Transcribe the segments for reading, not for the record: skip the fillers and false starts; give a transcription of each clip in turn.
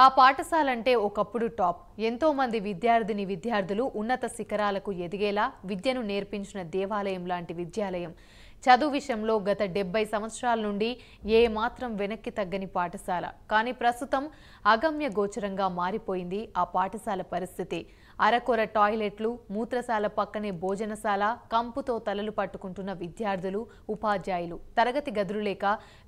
ఆ పాఠశాలంటే ఒకప్పుడు టాప్. ఎంతో మంది విద్యార్థులు ఉన్నత శిఖరాలకు ఎదిగేలా విద్యను నేర్పించిన దేవాలయం లాంటి విద్యాలయం. చదువు విషయంలో గత 70 సంవత్సరాల నుండి ఏమాత్రం వెనక్కి తగ్గని పాఠశాల. కానీ ప్రస్తుతం అగమ్య గోచరంగా మారిపోయింది ఆ పాఠశాల పరిస్థితి. అరకొర టాయిలెట్లు, మూత్రశాల పక్కనే భోజనశాల, కంపుతో తలలు పట్టుకుంటున్న విద్యార్థులు, ఉపాధ్యాయులు, తరగతి గదులు లేక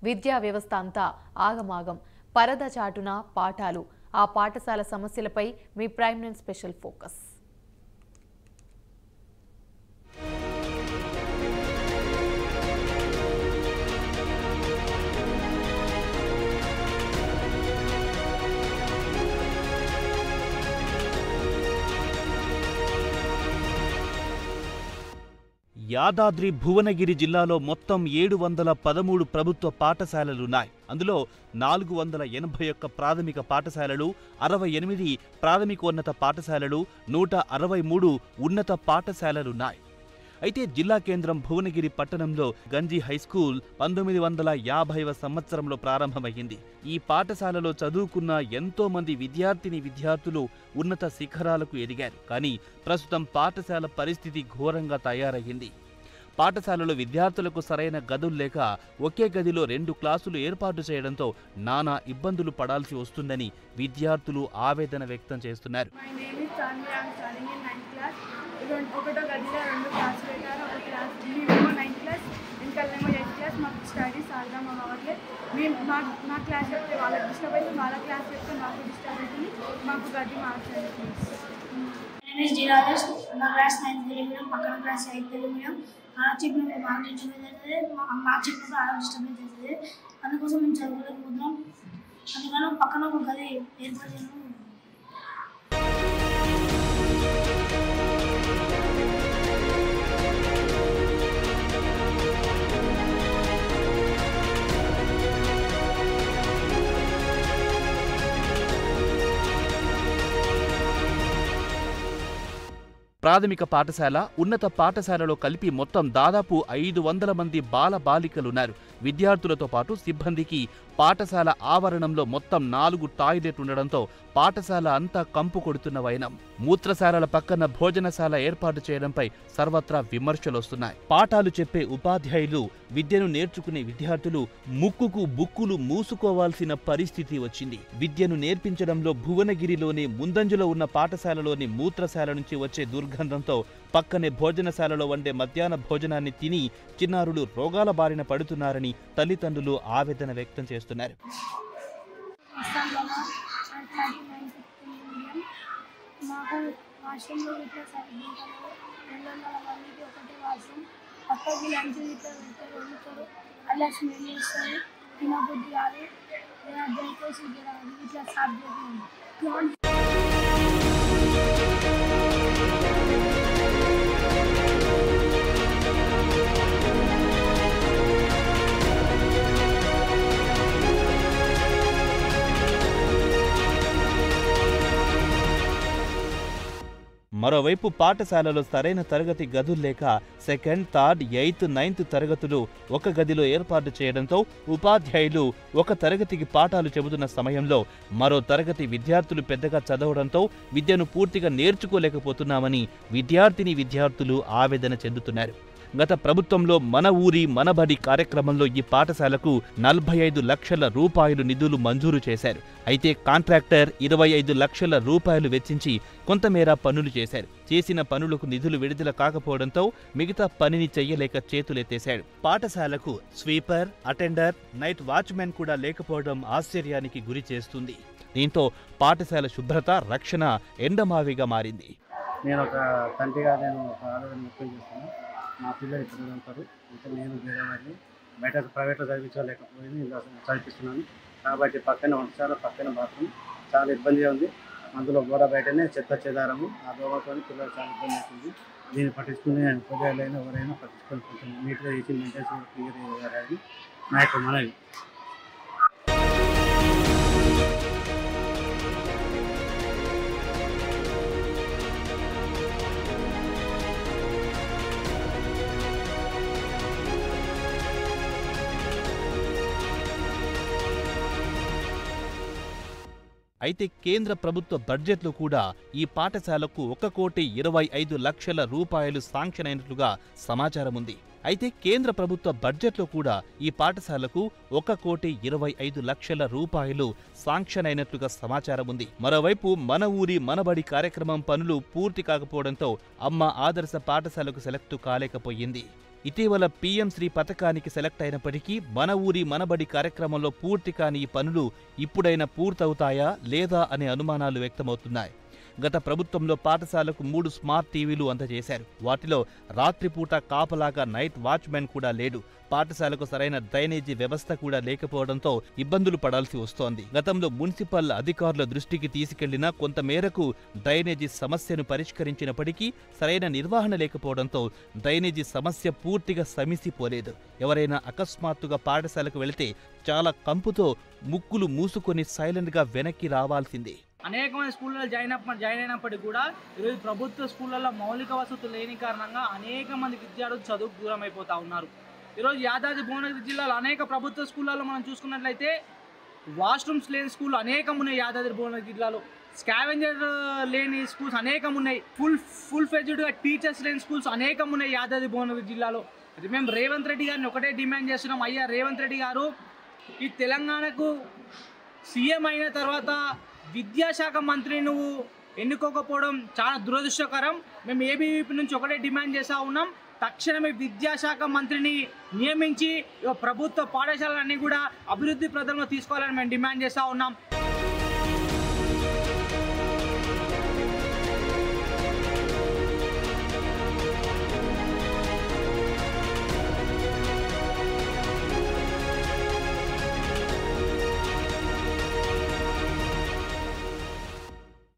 విద్యా వ్యవస్థ అంతా ఆగమాగం. పరద చాటున పాఠాలు. ఆ పాఠశాల సమస్యలపై మీ prime nine special focus. Yadadri Bhuvanagiri జిల్లాలో మొత్తం 713 ప్రభుత్వ పాఠశాలలున్నాయి. అందులో 481 ప్రాథమిక పాఠశాలలు, 68 ప్రాథమికోన్నత పాఠశాలలు, 163 ఉన్నత పాఠశాలలున్నాయి. అయితే జిల్లా కేంద్రం భువనగిరి పట్టణంలో గంజి హైస్కూల్ 1950వ సంవత్సరంలో ప్రారంభమైంది. ఈ పాఠశాలలో చదువుకున్న ఎంతో మంది విద్యార్థులు ఉన్నత శిఖరాలకు ఎదిగారు. కానీ ప్రస్తుతం పాఠశాల పరిస్థితి ఘోరంగా తయారయ్యింది. పాఠశాలలో విద్యార్థులకు సరైన గదులు లేక ఒకే గదిలో 2 క్లాసులు ఏర్పాటు చేయడంతో నానా ఇబ్బందులు పడాల్సి వస్తుందని విద్యార్థులు ఆవేదన వ్యక్తం చేస్తున్నారు. ఒకటో గదిలో 2 క్లాసులు పెట్టారు. ఒక క్లాస్ మేమేమో 9th క్లాస్, ఇంకల్నేమో 8th క్లాస్. మాకు స్టడీస్ అర్థం అవ్వట్లేదు. మేము మా క్లాస్ చెప్తే వాళ్ళకి డిస్టర్బ్ అవుతుంది, వాళ్ళ క్లాస్ చెప్తే మాకు డిస్టర్బ్ అవుతుంది. మాకు గది మార్చండి. మా క్లాస్ 9th తెలుగు మీడియం, పక్కన క్లాస్ 8th తెలుగు మీడియం. అలా చెప్పినప్పుడు మాకు టెన్షన్ అవుతుంది, మాకు చెప్పినప్పుడు అలా డిస్టర్బెన్స్ అవుతుంది. అందుకోసం మేము చదువుకోలేకపోతున్నాం. అందుకని పక్కన ఒక గది ఏర్పాటు చేయడం. ప్రాథమిక పాఠశాల, ఉన్నత పాఠశాలలో కలిపి మొత్తం దాదాపు 500 మంది బాల బాలికలున్నారు. విద్యార్థులతో పాటు సిబ్బందికి పాఠశాల ఆవరణంలో మొత్తం 4 టాయిలెట్ ఉండడంతో పాఠశాల అంతా కంపు కొడుతున్న వైనం. మూత్రశాలల పక్కన భోజనశాల ఏర్పాటు చేయడంపై సర్వత్రా విమర్శలొస్తున్నాయి. పాఠాలు చెప్పే ఉపాధ్యాయులు, విద్యను నేర్చుకునే విద్యార్థులు ముక్కుకు బుక్కులు మూసుకోవాల్సిన పరిస్థితి వచ్చింది. విద్యను నేర్పించడంలో భువనగిరిలోనే ముందంజలో ఉన్న పాఠశాలలోని మూత్రశాల నుంచి వచ్చే దుర్గంధంతో పక్కనే భోజనశాలలో వండే మధ్యాహ్న భోజనాన్ని తిని చిన్నారులు రోగాల బారిన పడుతున్నారని తల్లిదండ్రులు ఆవేదన వ్యక్తం చేస్తున్నారు. మాకు వాష్రూమ్లో ఇట్లా సరిగ్గా 200 మందికి ఒకటే వాష్రూమ్. పక్కకి లంచ్ ఇట్లా పెడతారు, అలా స్మెల్ చేస్తారు, తినబుద్ధి కాదు, దయచేసి ఇట్లా సాఫ్ చేయండి. మరోవైపు పాఠశాలలో సరైన తరగతి గదులు లేక 2nd, 3rd, 8th, 9th తరగతులు ఒక గదిలో ఏర్పాటు చేయడంతో ఉపాధ్యాయులు ఒక తరగతికి పాఠాలు చెబుతున్న సమయంలో మరో తరగతి విద్యార్థులు పెద్దగా చదవడంతో విద్యను పూర్తిగా నేర్చుకోలేకపోతున్నామని విద్యార్థులు ఆవేదన చెందుతున్నారు. గత ప్రభుత్వంలో మన ఊరి మనబడి కార్యక్రమంలో ఈ పాఠశాలకు 45 లక్షల రూపాయలు నిధులు మంజూరు చేశారు. అయితే కాంట్రాక్టర్ 25 లక్షల రూపాయలు వెచ్చించి కొంతమేర పనులు చేశారు. చేసిన పనులకు నిధులు విడుదల కాకపోవడంతో మిగతా పనిని చెయ్యలేక చేతులెత్తేశాడు. పాఠశాలకు స్వీపర్, అటెండర్, నైట్ వాచ్మెన్ కూడా లేకపోవడం ఆశ్చర్యానికి గురి చేస్తుంది. దీంతో పాఠశాల శుభ్రత, రక్షణ ఎండమావిగా మారింది. నేను ఒక తండ్రిగా ఒక ఆలోచన ముఖ్యం చేస్తున్నాను. మా పిల్లలు ఇక్కడ ఉంటారు, ఇంకా నేను వేరేవాడిని బయట ప్రైవేట్లో చదివించలేకపోయింది, ఇలా చదివిస్తున్నాను. కాబట్టి పక్కన వంటశాల, పక్కన బాత్రూమ్ చాలా ఇబ్బందిగా ఉంది. అందులో గోడ బయటనే చెత్త చెదారము, ఆ దోమతో పిల్లలు చాలా ఇబ్బంది అవుతుంది. దీన్ని పట్టించుకుని ఉదయాలైనా ఎవరైనా పట్టించుకొని కొంచెం నీట్గా చేసి మెయింటైన్ క్లియర్ చేయాలని నా యొక్క మనవి. అయితే కేంద్ర ప్రభుత్వ బడ్జెట్లో కూడా ఈ పాఠశాలకు 1,25,00,000 రూపాయలు శాంక్షన్ అయినట్లుగా సమాచారం ఉంది. అయితే కేంద్ర ప్రభుత్వ బడ్జెట్లో కూడా ఈ పాఠశాలకు 1,25,00,000 రూపాయలు శాంక్షన్ అయినట్లుగా సమాచారం ఉంది. మరోవైపు మన ఊరి మనబడి కార్యక్రమం పనులు పూర్తి కాకపోవడంతో అమ్మ ఆదర్శ పాఠశాలకు సెలెక్టు కాలేకపోయింది. ఇటీవల పీఎం శ్రీ పథకానికి సెలెక్ట్ అయినప్పటికీ మన ఊరి మనబడి కార్యక్రమంలో పూర్తి కాని ఈ పనులు ఇప్పుడైనా పూర్తవుతాయా లేదా అనే అనుమానాలు వ్యక్తమవుతున్నాయి. గత ప్రభుత్వంలో పాఠశాలకు 3 స్మార్ట్ టీవీలు అందజేశారు. వాటిలో రాత్రిపూట కాపలాగా నైట్ వాచ్మెన్ కూడా లేడు. పాఠశాలకు సరైన డ్రైనేజీ వ్యవస్థ కూడా లేకపోవడంతో ఇబ్బందులు పడాల్సి వస్తోంది. గతంలో మున్సిపల్ అధికారుల దృష్టికి తీసుకెళ్లినా కొంతమేరకు డ్రైనేజీ సమస్యను పరిష్కరించినప్పటికీ సరైన నిర్వహణ లేకపోవడంతో డ్రైనేజీ సమస్య పూర్తిగా సమసిపోలేదు. ఎవరైనా అకస్మాత్తుగా పాఠశాలకు వెళితే చాలా కంపుతో ముక్కులు మూసుకొని సైలెంట్గా వెనక్కి రావాల్సిందే. అనేకమైన స్కూళ్ళలో జాయిన్ అయినప్పటికీ కూడా ఈరోజు ప్రభుత్వ స్కూళ్ళల్లో మౌలిక వసతులు లేని కారణంగా అనేక మంది విద్యార్థులు చదువుకు దూరం అయిపోతూ ఉన్నారు. ఈరోజు యాదాద్రి భువనగిరి జిల్లాలో అనేక ప్రభుత్వ స్కూళ్ళలో మనం చూసుకున్నట్లయితే వాష్రూమ్స్ లేని స్కూళ్ళు అనేకం ఉన్నాయి. యాదాద్రి భువనగిరి జిల్లాలో స్కావెంజర్ లేని స్కూల్స్ అనేకం ఉన్నాయి. ఫుల్ ఫెజ్డ్గా టీచర్స్ లేని స్కూల్స్ అనేకం ఉన్నాయి యాదాద్రి భువనగిరి జిల్లాలో. అది మేము రేవంత్ రెడ్డి గారిని ఒకటే డిమాండ్ చేస్తున్నాం. అయ్యా రేవంత్ రెడ్డి గారు, ఈ తెలంగాణకు సీఎం అయిన తర్వాత విద్యాశాఖ మంత్రి నువ్వు ఎన్నుకోకపోవడం చాలా దురదృష్టకరం. మేము ఏబీవీపీ నుంచి ఒకటే డిమాండ్ చేస్తూ ఉన్నాం. తక్షణమే విద్యాశాఖ మంత్రిని నియమించి ప్రభుత్వ పాఠశాలలన్నీ కూడా అభివృద్ధి ప్రదంలో తీసుకోవాలని మేము డిమాండ్ చేస్తూ ఉన్నాం.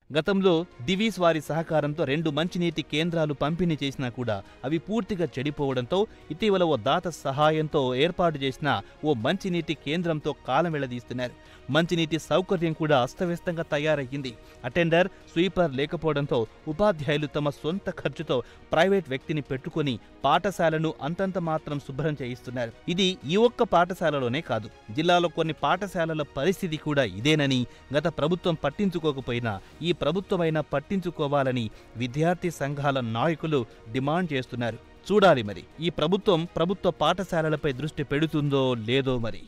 గతంలో దివీస్ వారి సహకారంతో 2 మంచినీటి కేంద్రాలు పంపిణీ చేసినా కూడా అవి పూర్తిగా చెడిపోవడంతో ఇటీవల ఓ దాత సహాయంతో ఏర్పాటు చేసిన ఓ మంచినీటి కేంద్రంతో కాలం వెళ్లదీస్తున్నారు. మంచినీటి సౌకర్యం కూడా అస్తవ్యస్తంగా తయారయ్యింది. అటెండర్, స్వీపర్ లేకపోవడంతో ఉపాధ్యాయులు తమ సొంత ఖర్చుతో ప్రైవేట్ వ్యక్తిని పెట్టుకుని పాఠశాలను అంతంత మాత్రం శుభ్రం చేయిస్తున్నారు. ఇది ఈ ఒక్క పాఠశాలలోనే కాదు, జిల్లాలో కొన్ని పాఠశాలల పరిస్థితి కూడా ఇదేనని, గత ప్రభుత్వం పట్టించుకోకపోయినా ఈ ప్రభుత్వమైనా పట్టించుకోవాలని విద్యార్థి సంఘాల నాయకులు డిమాండ్ చేస్తున్నారు. చూడాలి మరి ఈ ప్రభుత్వ పాఠశాలలపై దృష్టి పెడుతుందో లేదో మరి.